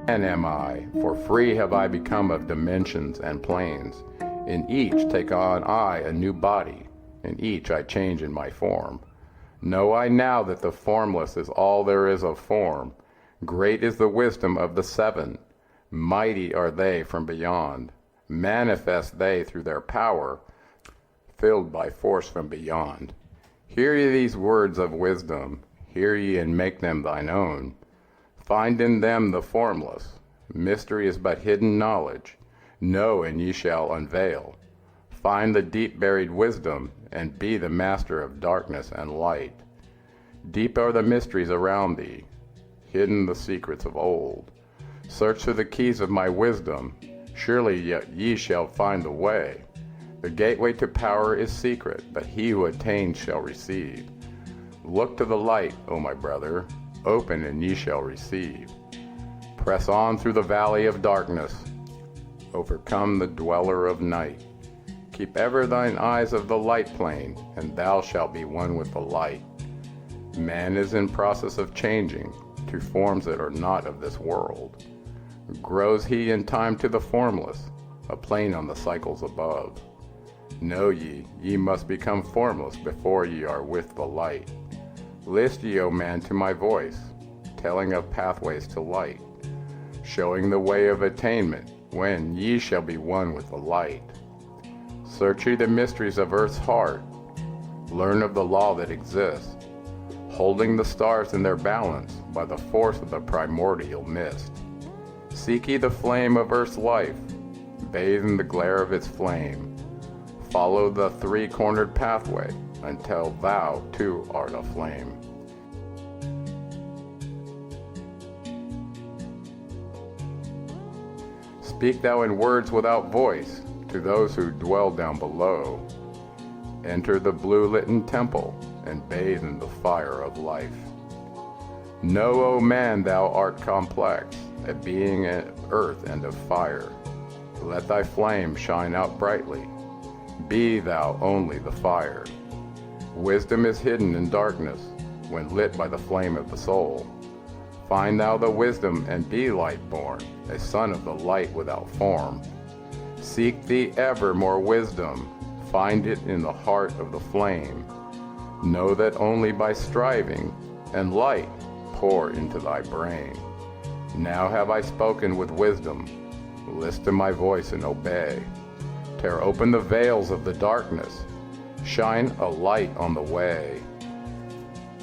Man am I, for free have I become of dimensions and planes. In each take on I a new body, in each I change in my form. Know I now that the formless is all there is of form. Great is the wisdom of the seven, mighty are they from beyond. Manifest they through their power, filled by force from beyond. Hear ye these words of wisdom, hear ye and make them thine own. Find in them the formless, mystery is but hidden knowledge. Know and ye shall unveil. Find the deep buried wisdom, and be the master of darkness and light. Deep are the mysteries around thee, hidden the secrets of old. Search for the keys of my wisdom, surely ye shall find the way. The gateway to power is secret, but he who attains shall receive. Look to the light, O my brother, open and ye shall receive. Press on through the valley of darkness, overcome the dweller of night. Keep ever thine eyes of the light plane, and thou shalt be one with the light. Man is in process of changing to forms that are not of this world. Grows he in time to the formless, a plane on the cycles above. Know ye, ye must become formless before ye are with the light. List ye, O man, to my voice, telling of pathways to light, showing the way of attainment, when ye shall be one with the light. Search ye the mysteries of earth's heart, learn of the law that exists, holding the stars in their balance by the force of the primordial mist. Seek ye the flame of earth's life, bathe in the glare of its flame. Follow the three-cornered pathway until thou too art aflame. Speak thou in words without voice to those who dwell down below. Enter the blue-litten temple and bathe in the fire of life. Know, O man, thou art complex, a being of earth and of fire. Let thy flame shine out brightly. Be thou only the fire. Wisdom is hidden in darkness when lit by the flame of the soul. Find thou the wisdom and be light-born, a son of the light without form. Seek thee ever more wisdom, find it in the heart of the flame. Know that only by striving and light pour into thy brain. Now have I spoken with wisdom, list to my voice and obey. Tear open the veils of the darkness, shine a light on the way.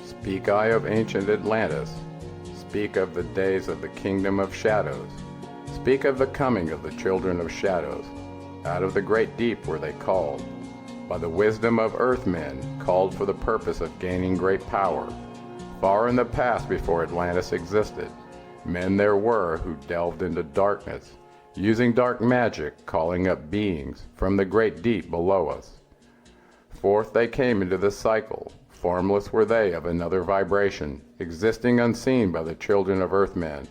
Speak I of ancient Atlantis, speak of the days of the kingdom of shadows. Speak of the coming of the children of shadows. Out of the great deep were they called, by the wisdom of earthmen, called for the purpose of gaining great power. Far in the past before Atlantis existed, men there were who delved into darkness, using dark magic, calling up beings from the great deep below us. Forth they came into the cycle. Formless were they of another vibration, existing unseen by the children of earthmen.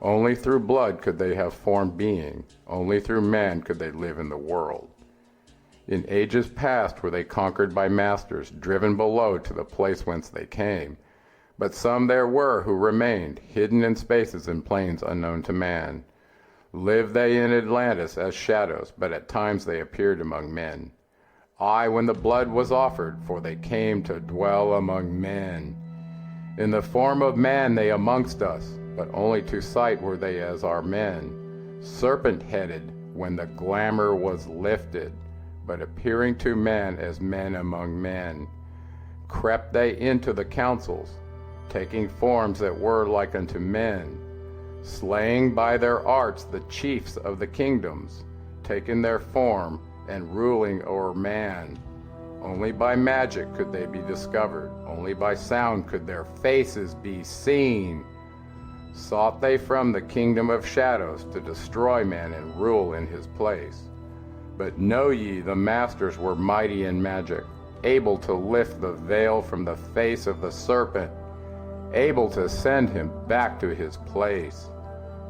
Only through blood could they have formed being. Only through man could they live in the world. In ages past were they conquered by masters, driven below to the place whence they came. But some there were who remained, hidden in spaces and planes unknown to man. Lived they in Atlantis as shadows, but at times they appeared among men. Aye, when the blood was offered, for they came to dwell among men. In the form of man they amongst us, but only to sight were they as our men. Serpent-headed, when the glamour was lifted, but appearing to man as men among men. Crept they into the councils, taking forms that were like unto men, slaying by their arts the chiefs of the kingdoms, taking their form and ruling o'er man. Only by magic could they be discovered, only by sound could their faces be seen. Sought they from the kingdom of shadows to destroy man and rule in his place. But know ye, the masters were mighty in magic, able to lift the veil from the face of the serpent, able to send him back to his place.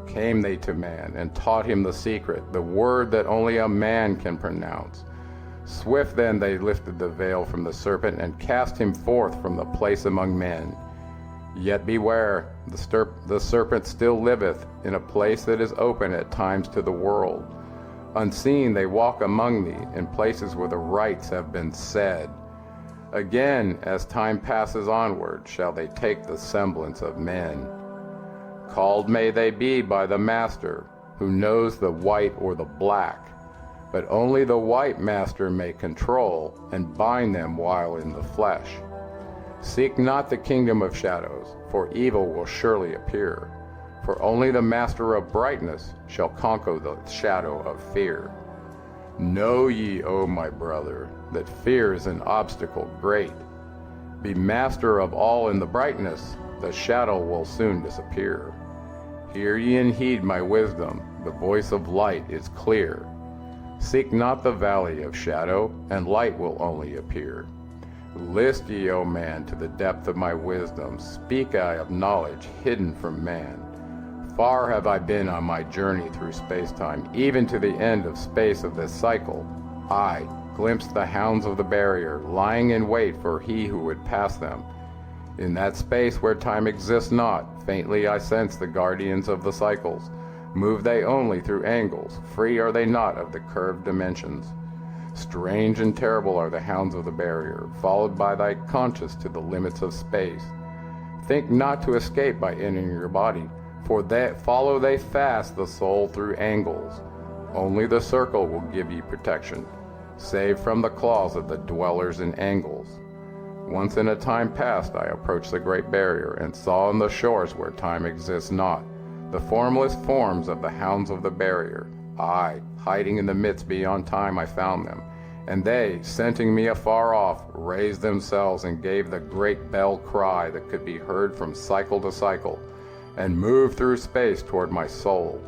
Came they to man and taught him the secret, the word that only a man can pronounce. Swift then they lifted the veil from the serpent and cast him forth from the place among men. Yet beware, the serpent still liveth in a place that is open at times to the world. Unseen they walk among thee, in places where the rites have been said. Again, as time passes onward, shall they take the semblance of men. Called may they be by the Master, who knows the white or the black, but only the white Master may control and bind them while in the flesh. Seek not the kingdom of shadows, for evil will surely appear. For only the Master of brightness shall conquer the shadow of fear. Know ye, O my brother, that fear is an obstacle great. Be master of all in the brightness, the shadow will soon disappear. Hear ye and heed my wisdom, the voice of light is clear. Seek not the valley of shadow, and light will only appear. List ye, O man, to the depth of my wisdom, speak I of knowledge hidden from man. Far have I been on my journey through space-time, even to the end of space of this cycle. I glimpsed the hounds of the barrier, lying in wait for he who would pass them. In that space where time exists not, faintly I sense the guardians of the cycles. Move they only through angles, free are they not of the curved dimensions. Strange and terrible are the hounds of the barrier, followed by thy conscience to the limits of space. Think not to escape by entering your body, for follow they fast the soul through angles. Only the circle will give ye protection, save from the claws of the dwellers in angles. Once in a time past I approached the great barrier, and saw on the shores where time exists not, the formless forms of the hounds of the barrier. I, hiding in the midst beyond time, I found them, and they, scenting me afar off, raised themselves and gave the great bell cry that could be heard from cycle to cycle, and moved through space toward my soul.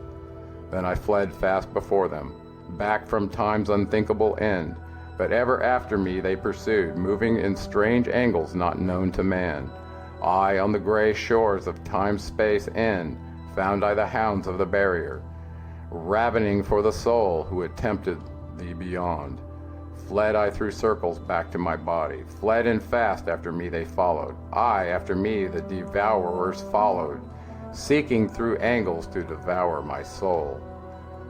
Then I fled fast before them, back from time's unthinkable end, but ever after me they pursued, moving in strange angles not known to man. I, on the gray shores of time's space end, found I the hounds of the barrier, ravening for the soul who had tempted thee beyond. Fled I through circles back to my body, fled and fast after me they followed. I, after me the devourers followed, seeking through angles to devour my soul.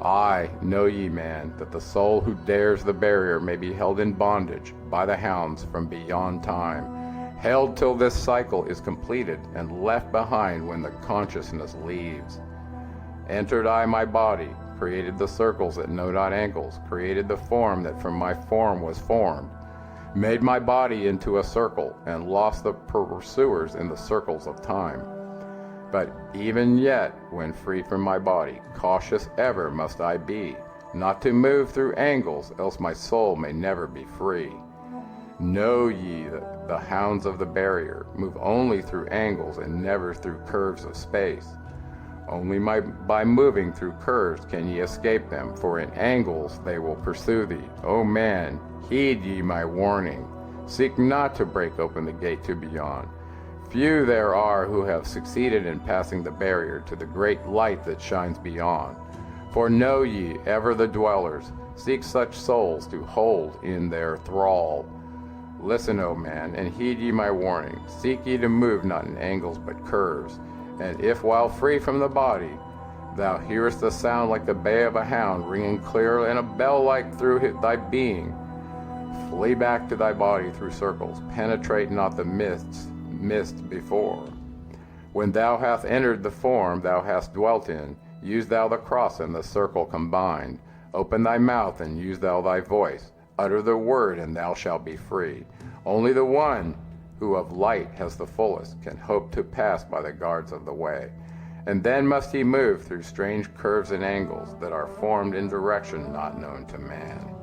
I, know ye man, that the soul who dares the barrier may be held in bondage by the hounds from beyond time, held till this cycle is completed and left behind when the consciousness leaves. Entered I my body, created the circles that know not angles, created the form that from my form was formed, made my body into a circle, and lost the pursuers in the circles of time. But even yet, when free from my body, cautious ever must I be, not to move through angles, else my soul may never be free. Know ye that the hounds of the barrier move only through angles and never through curves of space. Only by moving through curves can ye escape them, for in angles they will pursue thee. O man, heed ye my warning. Seek not to break open the gate to beyond. Few there are who have succeeded in passing the barrier to the great light that shines beyond. For know ye, ever the dwellers seek such souls to hold in their thrall. Listen, O man, and heed ye my warning. Seek ye to move not in angles but curves. And if while free from the body thou hearest a sound like the bay of a hound ringing clear and a bell like through thy being, flee back to thy body through circles, penetrate not the mist before. When thou hast entered the form thou hast dwelt in, use thou the cross and the circle combined. Open thy mouth and use thou thy voice, utter the word and thou shalt be free. Only the one who of light has the fullest can hope to pass by the guards of the way. And then must he move through strange curves and angles that are formed in direction not known to man.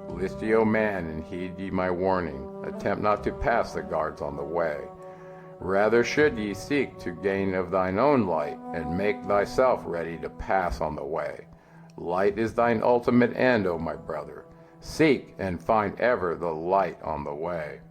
List ye, O man, and heed ye my warning. Attempt not to pass the guards on the way. Rather should ye seek to gain of thine own light, and make thyself ready to pass on the way. Light is thine ultimate end, O my brother. Seek and find ever the light on the way.